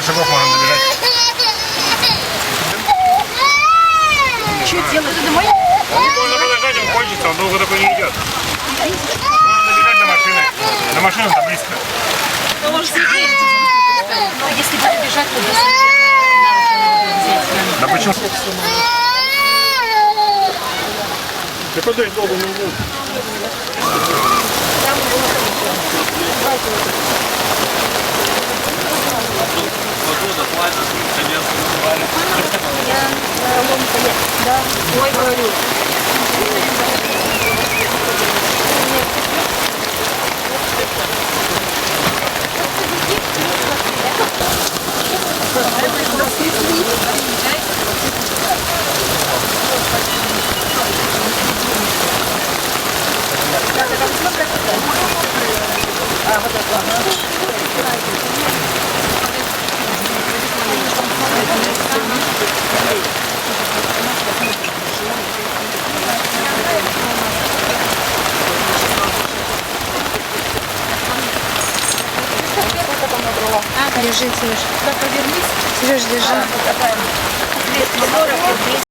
шагов можно добежать. Что делать? Домой? Можно подождать, он кончится, он долго такой не идет. Можно добежать до машины. До машины-то близко. Ну, может, сидеть. Если буду бежать, то Да почему? Ты куда долго не уйдешь? Погода платит, конец называли. Да. Ой, говорю. Держи, Сереж. Сереж, держи.